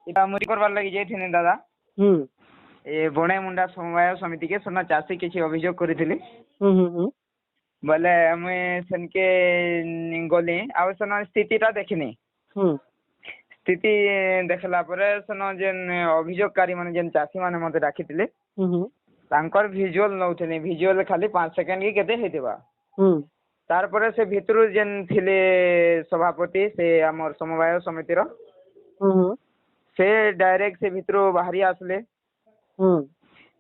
এটা মুই করবার লাগি যাইছিনি দাদা। হুম এ বণে মুন্ডা সমবায় সমিতিকে সেনা চাষী কিছু অভিযোগ করেছিলি হুম হুম হুম বলে আমি সেনকে গলি ଆଉ ସେନ ସ୍ଥିତିଟା ଦେଖିନି। হুম ସ୍ଥିତି ଦେଖିଲା ପରେ ସେନ ଯେନ୍ ଅଭିଯୋଗକାରୀ ମାନେ ଯେନ୍ ଚାଷୀ ମାନେ ମତେ ଡାକିଥିଲେ হুম হুম ତାଙ୍କର ଭିଜୁଆଲ ନଉଥିଲି। ଭିଜୁଆଲ ଖାଲି 5 ସେକେଣ୍ଡ କି କେତେ ହେଇଥିବା। হুম ତାରପରେ ସେ ଭିତରୁ ଯେନ୍ ଥିଲେ ସଭାପତି ସେ ଆମର ସମବାୟ ସମିତିର হুম ସେ ଡାଇରେକ୍ଟ ସେ ଭିତରୁ ବାହାରି ଆସିଲେ। হুম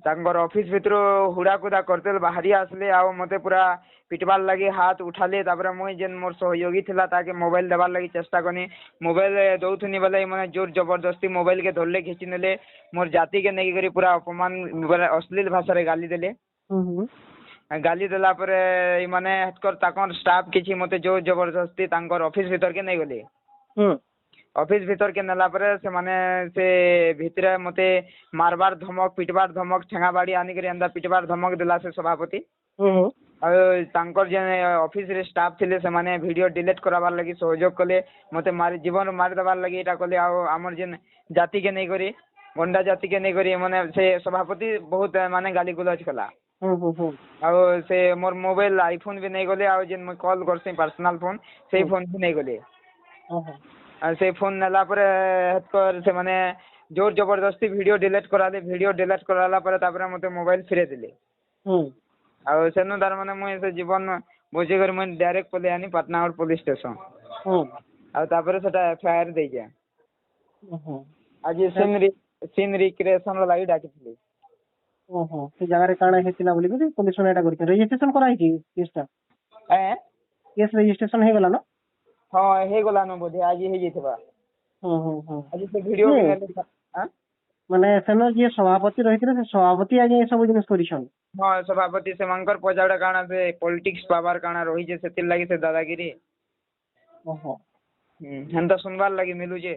ତାଙ୍କର ଅଫିସ ଭିତରୁ ହୁଡାକୁଦା କରିଦେଲେ ବାହାରି ଆସିଲେ ଆଉ ମତେ ପୁରା ପିଟବାର ଲାଗି ହାତ ଉଠାଲେ। ତାପରେ ମୁଇଁ ଯେନ୍ ମୋର ସହଯୋଗୀ ଥିଲା ତାକେ ମୋବାଇଲ ଦେବାର ଲାଗି ଚେଷ୍ଟା କନି। ମୋବାଇଲ ଦଉଥୁନି ବେଲେ ମାନେ ଜୋର ଜବରଦସ୍ତି ମୋବାଇଲ କେ ଧରଲେ ଖିଚି ନେଲେ। ମୋର ଜାତିକେ ନେଇକରି ପୁରା ଅପମାନ ବୋଲେ ଅଶ୍ଳୀଳ ଭାଷାରେ ଗାଲି ଦେଲେ। হুম ଗାଲି ଦେଲା ପରେ ଏମାନେ ତାଙ୍କର ଷ୍ଟାଫ କିଛି ମତେ ଜୋର ଜବରଦସ୍ତି ତାଙ୍କର ଅଫିସ ଭିତରକେ ନେଇଗଲେ। হুম ଅଫିସ ଭିତରକେ ନେଲା ପରେ ସେମାନେ ସେ ଭିତରେ ମତେ ମାରବାର ଧମକ ପିଟବାର ଧମକ ଠେଙ୍ଗା ବାଡି ଆନିକରି ଏନ୍ତା ପିଟବାର ଧମକ ଦେଲା ସେ ସଭାପତି। হুম ଆଉ ତାଙ୍କର ଯେନ୍ ଅଫିସରେ ଷ୍ଟାଫ ଥିଲେ ସେମାନେ ଭିଡିଓ ଡିଲିଟ କରାବାର ଲାଗି ସହଯୋଗ କଲେ। ମତେ ଜୀବନ ମାରିଦେବାର ଲାଗି ଏଇଟା କଲେ। ଆଉ ଆମର ଯେନ୍ ଜାତିକେ ନେଇକରି ଗଣ୍ଡା ଜାତିକେ ନେଇକରି ମାନେ ସେ ସଭାପତି ବହୁତ ମାନେ ଗାଲି ଗୁଲଜ କଲା। হুম ଆଉ ସେ ମୋର ମୋବାଇଲ ଆଇଫୋନ ବି ନେଇଗଲେ। ଆଉ ଯେନ୍ ମୁଇଁ କଲ୍ କରସି ପର୍ସନାଲ ଫୋନ ସେଇ ଫୋନ ବି ନେଇଗଲେ। ଆଉ ସେ ଫୋନ ନେଲା ପରେ ସେମାନେ ଜୋର ଜବରଦସ୍ତି ଭିଡିଓ ଡିଲିଟ କରାଲେ। ଭିଡିଓ ଡିଲିଟ କରାଲା ପରେ ତାପରେ ମତେ ମୋବାଇଲ ଫିରେଇ ଦେଲେ। হুম ଆଉ ସେନୁ ତାର ମାନେ ମୁଇଁ ସେ ଜୀବନ ବୁଝିକରି ମୁଇଁ ଡାଇରେକ୍ଟ ପଲେଇ ଆନି ପାଟନାଗଡ଼ ପୋଲିସ ଷ୍ଟେସନ। হুম ଆଉ ତାପରେ ସେଟା ଏଫଆଇଆର ଦେଇଛେ। হুম ଆଜି ସିନ୍ ରିକ୍ରିଏସନ ଲାଗି ଡାକିଥିଲି। ଓହୋ ସେ ଜାଗାରେ କାଣା ହେଇଥିଲା ବୋଲିକି ପୋଲିସ ମାନେ ଏଟା କରିଛି। ରେଜିଷ୍ଟ୍ରେସନ କରାହେଇଛି କେସଟା? ଏଁ କେସ୍ ରେଜିଷ୍ଟ୍ରେସନ ହେଇଗଲା ନା? ହଁ ହେଇଗଲାନ ବୋଧେ ଆଜି ହେଇଯାଇଥିବା। ହୁଁ ଆଜି ସେ ଭିଡିଓ ବି ନେଲେ। ଆଁ? ମାନେ ସେନ ଯିଏ ସଭାପତି ରହିଥିଲେ ସେ ସଭାପତି ଆଜ୍ଞା ଏ ସବୁ ଜିନିଷ କରିଛନ୍। ହଁ ସଭାପତି ସେମାନଙ୍କର ପଛଆଡେ କାଣା ସେ ପଲିଟିକ୍ସ ପାୱାର କାଣା ରହିଛେ ସେଥିର ଲାଗି ସେ ଦାଦାଗିରି। ଓହୋ ହେନ୍ତା ଶୁଣବାର ଲାଗି ମିଲୁଛେ।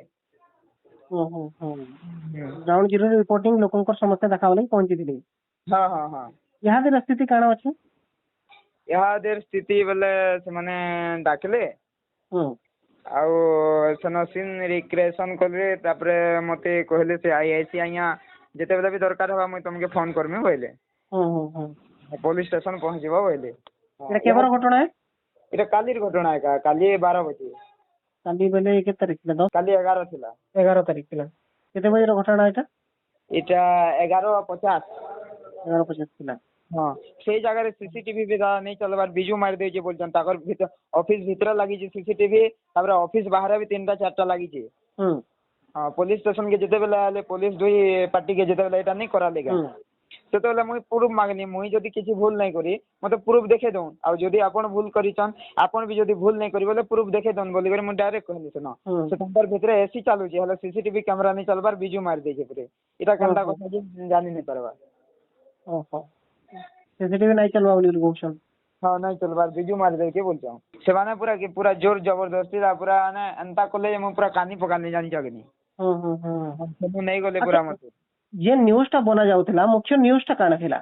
ଗ୍ରାଉଣ୍ଡ ଜିରୋ ରିପୋର୍ଟିଂ ଲୋକଙ୍କର ସମସ୍ୟା ଦେଖାବା ଲାଗି ପହଞ୍ଚିଥିଲେ। ହଁ। ଇହାଦେର ସ୍ଥିତି କାଣା ଅଛି? ଇହାଦେର ସ୍ଥିତି ବେଲେ ସେମାନେ ଡାକିଲେ। ହୁଁ ଆଉ ସେନ ସିନ୍ ରିକ୍ରିଏସନ କଲେ। ତାପରେ ମତେ କହିଲେ ସେ ଆଇଆଇସି ଆଜ୍ଞା ଯେତେବେଳେ ବି ଦରକାର ହବା ମୁଇଁ ତମକେ ଫୋନ କରମି କହିଲେ। ହୁଁ ପୋଲିସ ଷ୍ଟେସନ ପହଞ୍ଚିବ କହିଲେ। ଏଟା କେବର ଘଟଣା? ଏଇଟା କାଲିର ଘଟଣା ଏକା। କାଲି 12 ବଜେ। କାଲି ବେଲେ କେତେ ତାରିଖ ଥିଲା? କାଲି 11 ଥିଲା। 11 ତାରିଖ ଥିଲା। କେତେ ବଜେର ଘଟଣା ଏଟା? ଏଇଟା 11:50। 11:50 ଥିଲା। ହଁ ସେଇ ଜାଗାରେ ସିସିଟିଭି ବି ନେଇ ଚଲବାର ବିଜୁ ମାରି ଦେଇଛେ ବୋଲଛନ୍। ତାଙ୍କର ଅଫିସ ଭିତରେ ଲାଗିଛି ସିସିଟିଭି। ତାପରେ ଅଫିସ ବାହାରେ ବି 3ଟା 4ଟା ଲାଗିଛି। ହୁଁ ହଁ ପୋଲିସ ଷ୍ଟେସନ କେ ଯେତେବେଳେ ଆଇଲେ ପୋଲିସ ଦୁଇ ପାର୍ଟି କେ ଯେତେବେଳେ ଏଇଟା ନେଇ କରାଲେ ହୁଁ ସେତେବେଳେ ମୁଇଁ ପ୍ରୁଫ ମାଗନି। ମୁଇଁ ଯଦି କିଛି ଭୁଲ ନାଇଁ କରି ମତେ ପ୍ରୁଫ ଦେଖେଇ ଦଉନ୍। ଆଉ ଯଦି ଆପଣ ଭୁଲ କରିଛନ୍ ଆପଣ ବି ଯଦି ଭୁଲ ନାଇଁ କରି ବୋଲେ ପ୍ରୁଫ ଦେଖେଇ ଦଉନ୍ ବୋଲିକରି ମୁଁ ଡାଇରେକ୍ଟ କହିଲି ସେନ। ହୁଁ ସେ ତାଙ୍କର ଭିତରେ ଏସି ଚାଲୁଛି ହେଲେ ସିସିଟିଭି କ୍ୟାମେରା ନେଇ ଚାଲବାର ବିଜୁ ମାରି ଦେଇଛେ ପୁରେ। ଏଇଟା କେନ୍ତା କଥା ଯେ ଜାନି ନାଇଁ ପାରବା। ଓହୋ ସିସିଟିଭି ନାଇଁ ଚାଲବା ବୋଲି କହୁଛନ୍। ହଁ ନାଇଁ ଚଲବାର ବିଜୁ ମାରି ଦେଇଛେ ବୋଲଛନ୍। ସେମାନେ ପୁରା ଜୋର ଜବରଦସ୍ତି ପୁରା ମାନେ ଏନ୍ତା କଲେ ମୁଁ ପୁରା କାନି ପକାନି ଜାଣିଛ କି ନି। ମୁଁ ନେଇଗଲେ ପୁରା ମତେ। ଯେ ନ୍ୟୁଜ ଟା ବନା ଯାଉଥିଲା ମୁଖ୍ୟ ନ୍ୟୁଜ ଟା କାଣା ଥିଲା?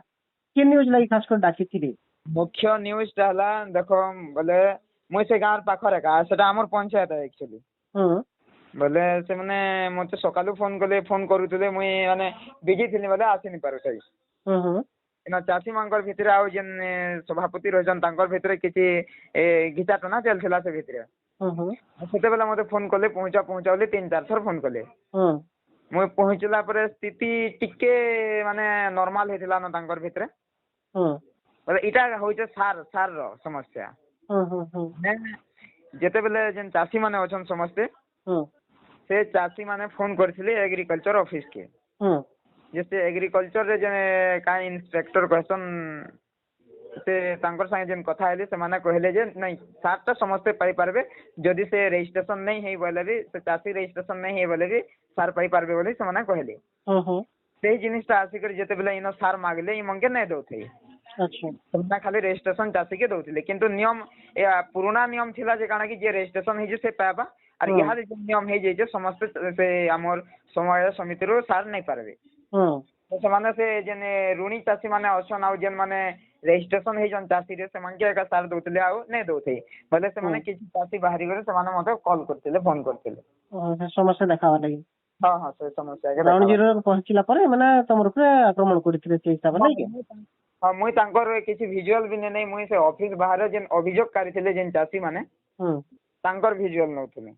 କି ନ୍ୟୁଜ ଲାଗି ଖାସ କରି ଡାକିଥିଲି? ମୁଖ୍ୟ ନ୍ୟୁଜ ଟା ହେଲା ଦେଖ ବୋଲେ ମୁଇଁ ସେ ଗାଁର ପାଖରେ ଏକା। ସେଟା ଆମର ପଞ୍ଚାୟତ ଆକ୍ଚୁଆଲି। ବୋଲେ ସେମାନେ ମତେ ସକାଳୁ ଫୋନ କଲେ। ଫୋନ କରୁଥିଲେ ମୁଇଁ ମାନେ ବିଜି ଥିଲି ବୋଲେ ଆସିନି ପାରୁଥାଇ। ଚାଷୀ ମାନଙ୍କର ଭିତରେ ଆଉ ଯେନ୍ ସଭାପତି ରହିଛନ୍ ତାଙ୍କର ଭିତରେ କିଛି ଘିଚା ଟନା ଚାଲିଥିଲା ସେ ଭିତରେ। ସେତେବେଳେ ମତେ ଫୋନ କଲେ ପହଞ୍ଚା ବୋଲି 3-4 ଥର ଫୋନ କଲେ। ମୁଇଁ ପହଞ୍ଚିଲା ପରେ ସ୍ଥିତି ଟିକେ ମାନେ ନର୍ମାଲ ହେଇଥିଲା ନା ତାଙ୍କର ଭିତରେ। ବୋଲେ ଇଟା ହଉଛେ ସାର ର ସମସ୍ୟା। ଯେତେବେଳେ ଯେନ୍ ଚାଷୀ ମାନେ ଅଛନ୍ ସମସ୍ତେ ସେ ଚାଷୀ ମାନେ ଫୋନ କରିଥିଲେ ଏଗ୍ରିକଲଚର ଅଫିସ କେ। ଯେ ସେ ଏଗ୍ରିକଲଚର ରେ ଯେ କାଇଁ ଇନ୍ସପେକ୍ଟର କହିସନ୍ ସେ ତାଙ୍କର ସାଙ୍ଗେ ଯେନ୍ କଥା ହେଲି ସେମାନେ କହିଲେ ଯେ ନାଇଁ ସାର ଟା ସମସ୍ତେ ପାଇପାରିବେ। ଯଦି ସେ ରେଜିଷ୍ଟ୍ରେସନ ନାଇଁ ହେଇ ବୋଇଲେ ବି ସେ ଚାଷୀ ରେଜିଷ୍ଟ୍ରେସନ ନାଇଁ ହେଇ ବୋଲେ ବି ସାର ପାଇପାରିବେ ବୋଲି ସେମାନେ କହିଲେ। ସେଇ ଜିନିଷଟା ଆସିକରି ଯେତେବେଳେ ଇନ ସାର ମାଗିଲେ ଇମନକେ ନାଇଁ ଦଉଥାଇ। ସେମାନେ ଖାଲି ରେଜିଷ୍ଟ୍ରେସନ ଚାଷୀକେ ଦଉଥିଲେ। କିନ୍ତୁ ନିୟମ ପୁରୁଣା ନିୟମ ଥିଲା ଯେ କାଣା କି ଯିଏ ରେଜିଷ୍ଟ୍ରେସନ ହେଇଛି ସେ ପାଇବା। ଆର ଇହାଦେ ଯୋଉ ନିୟମ ହେଇଯାଇଛେ ସମସ୍ତେ ସେ ଆମର ସମବାୟ ସମିତିରୁ ସାର ନେଇ ପାରବେ। ସେମାନେ ସେ ଯେନ୍ ଋଣୀ ଚାଷୀ ମାନେ ଅଛନ୍ ଆଉ ଯେନ୍ ମାନେ ରେଜିଷ୍ଟ୍ରେସନ ହେଇଛନ୍ ଚାଷୀରେ ସେମାନକେ ଏକା ସାର ଦଉଥିଲେ ଆଉ ନାଇଁ ଦଉଥାଇ। ବୋଲେ ସେମାନେ କିଛି ଚାଷୀ ବାହାରି ଗଲେ ସେମାନେ ମତେ କଲ୍ କରିଥିଲେ ଫୋନ କରିଥିଲେ। ସମସ୍ୟା ଦେଖାବା ଲାଗି। ହଁ ହଁ ସେ ସମସ୍ୟା ଗ୍ରାଉଣ୍ଡ ଜିରୋ ପହଞ୍ଚିଲା ପରେ ମାନେ ତମର ଉପରେ ଆକ୍ରମଣ କରିଥିଲେ ସେଇ ହିସାବରେ ନାଇଁ କି? ହଁ ମୁଇଁ ତାଙ୍କର କିଛି ଭିଜୁଆଲ ବି ନେଇ ମୁଇଁ ସେ ଅଫିସ ବାହାରେ ଯେନ୍ ଅଭିଯୋଗକାରୀ ଥିଲେ ଯେନ୍ ଚାଷୀ ମାନେ ହୁଁ ତାଙ୍କର ଭିଜୁଆଲ ନଉଥିଲି।